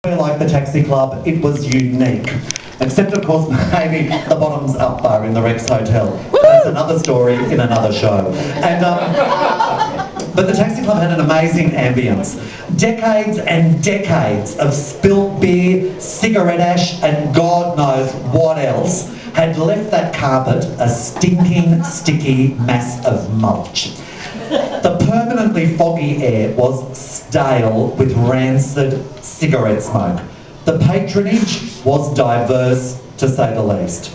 Like the Taxi Club, it was unique. Except, of course, maybe the bottoms up bar in the Rex Hotel. That's another story in another show. But the Taxi Club had an amazing ambience. Decades and decades of spilt beer, cigarette ash, and God knows what else had left that carpet a stinking, sticky mass of mulch. The permanently foggy air was stale with rancid cigarette smoke. The patronage was diverse, to say the least.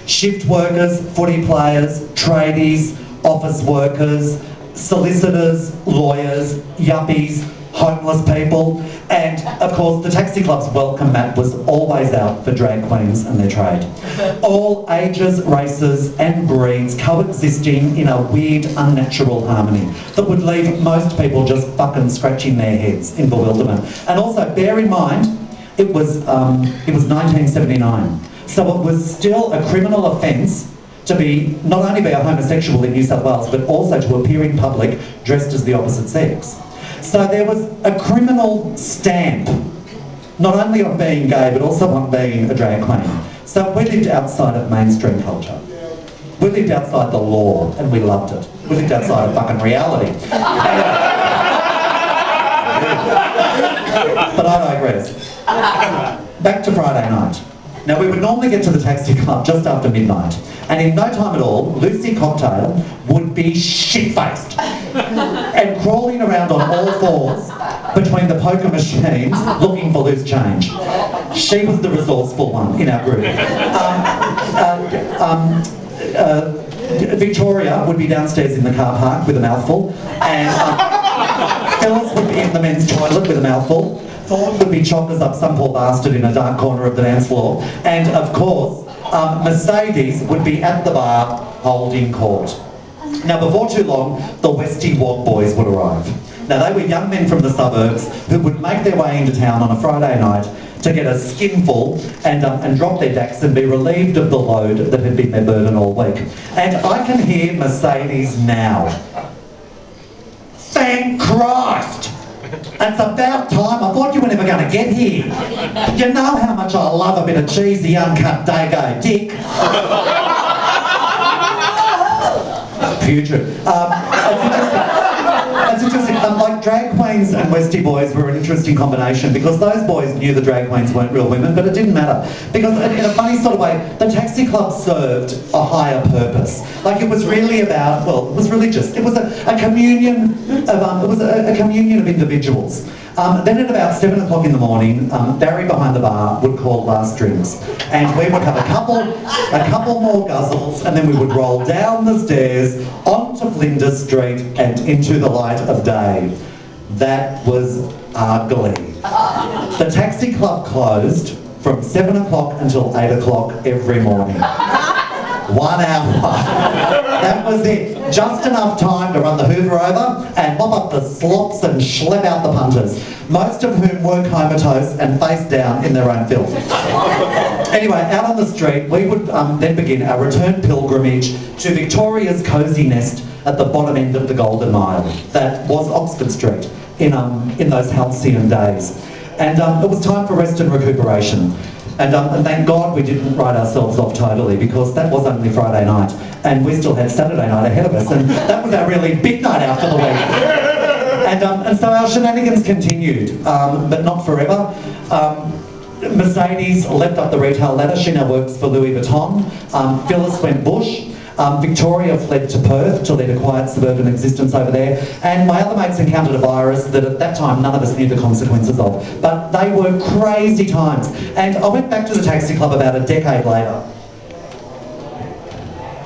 Shift workers, footy players, tradies, office workers, solicitors, lawyers, yuppies, homeless people, and of course the Taxi Club's welcome mat was always out for drag queens and their trade. All ages, races and breeds coexisting in a weird, unnatural harmony that would leave most people just fucking scratching their heads in bewilderment. And also bear in mind, it was 1979, so it was still a criminal offence to be, not only be a homosexual in New South Wales, but also to appear in public dressed as the opposite sex. So there was a criminal stamp, not only on being gay, but also on being a drag queen. So we lived outside of mainstream culture. We lived outside the law, and we loved it. We lived outside of fucking reality. But I digress. Back to Friday night. Now we would normally get to the Taxi Club just after midnight, and in no time at all, Lucy Cocktail would be shit-faced and crawling around on all fours between the poker machines looking for loose change. She was the resourceful one in our group. Victoria would be downstairs in the car park with a mouthful, and Phyllis would be in the men's toilet with a mouthful. Thorpe would be chockers up some poor bastard in a dark corner of the dance floor, and of course Mercedes would be at the bar holding court. Now before too long the Westie Wog boys would arrive. Now they were young men from the suburbs who would make their way into town on a Friday night to get a skinful and drop their dacks and be relieved of the load that had been their burden all week. And I can hear Mercedes now. Thank Christ! It's about time. I thought you were never going to get here. You know how much I love a bit of cheesy, uncut Dago dick. Putrid. It's interesting. Like drag queens and Westie boys were an interesting combination because those boys knew the drag queens weren't real women, but it didn't matter because in a funny sort of way, the Taxi Club served a higher purpose. Like it was really about, well, it was religious. It was a communion of a communion of individuals. Then at about 7 o'clock in the morning, Barry behind the bar would call last drinks, and we would have a couple more guzzles, and then we would roll down the stairs onto Flinders Street and into the light of day. That was ugly. The Taxi Club closed from 7 o'clock until 8 o'clock every morning. 1 hour. That was it. Just enough time to run the Hoover over and mop up the slops and schlep out the punters, most of whom were comatose and face down in their own filth. Anyway, out on the street, we would then begin our return pilgrimage to Victoria's cosy nest at the bottom end of the Golden Mile. That was Oxford Street in those halcyon days. And it was time for rest and recuperation. And thank God we didn't write ourselves off totally because that was only Friday night and we still had Saturday night ahead of us, and that was our really big night out for the week. And so our shenanigans continued, but not forever. Mercedes leapt up the retail ladder. She now works for Louis Vuitton. Phyllis went bush. Victoria fled to Perth to lead a quiet suburban existence over there, and my other mates encountered a virus that at that time none of us knew the consequences of. But they were crazy times, and I went back to the Taxi Club about a decade later,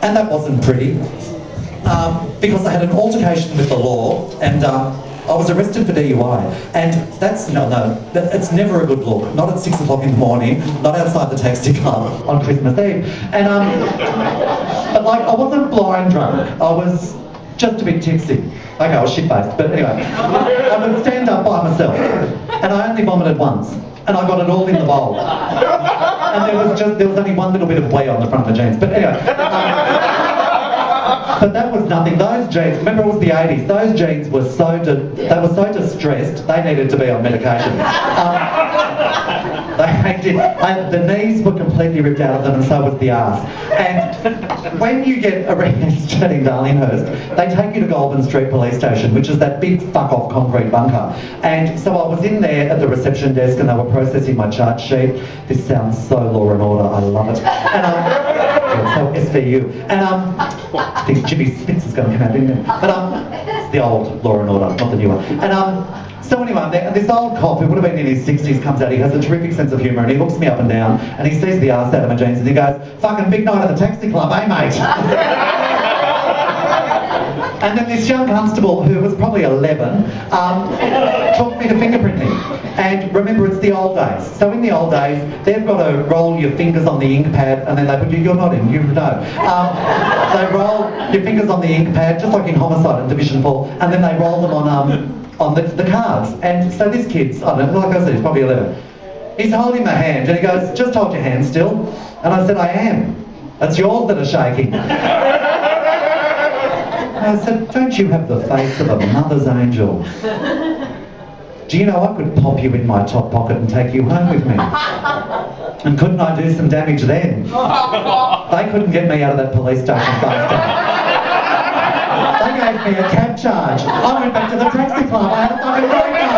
and that wasn't pretty, because I had an altercation with the law, and I was arrested for DUI, and that's, it's never a good look. Not at 6 o'clock in the morning, not outside the Taxi Club on Christmas Eve. And, but like, I wasn't blind drunk, I was just a bit tipsy. Okay, I was shit-faced, but anyway. I would stand up by myself, and I only vomited once, and I got it all in the bowl. And there was only one little bit of whey on the front of the jeans, but anyway. But that was nothing. Those jeans, remember it was the 80s, those jeans were so distressed, they needed to be on medication. The knees were completely ripped out of them, and so was the arse. And when you get arrested in Darlinghurst, they take you to Goulburn Street Police Station, which is that big fuck-off concrete bunker. And so I was in there at the reception desk, and they were processing my charge sheet. This sounds so Law and Order, I love it. And so SVU. And I think Jimmy Spitz is going to come out, isn't it? But it's the old Law and Order, not the new one. And so anyway, this old cop who would have been in his 60s comes out. He has a terrific sense of humour, and he looks me up and down, and he sees the arse out of my jeans, and he goes, "Fucking big night at the taxi club, eh, mate?" And then this young constable, who was probably 11, took me to fingerprinting. And remember, it's the old days. So in the old days, they've got to roll your fingers on the ink pad, and then they put you, you're not in, you know. They roll your fingers on the ink pad, just like in Homicide and Division 4, and then they roll them on the cards. And so this kid's, I don't know, like I said, he's probably 11. He's holding my hand, and he goes, "Just hold your hand still." And I said, "I am. It's yours that are shaking." I said, "Don't you have the face of a mother's angel? Do you know I could pop you in my top pocket and take you home with me? And couldn't I do some damage then?" They couldn't get me out of that police station faster. They gave me a cab charge. I went back to the taxi club. I had a fucking great night.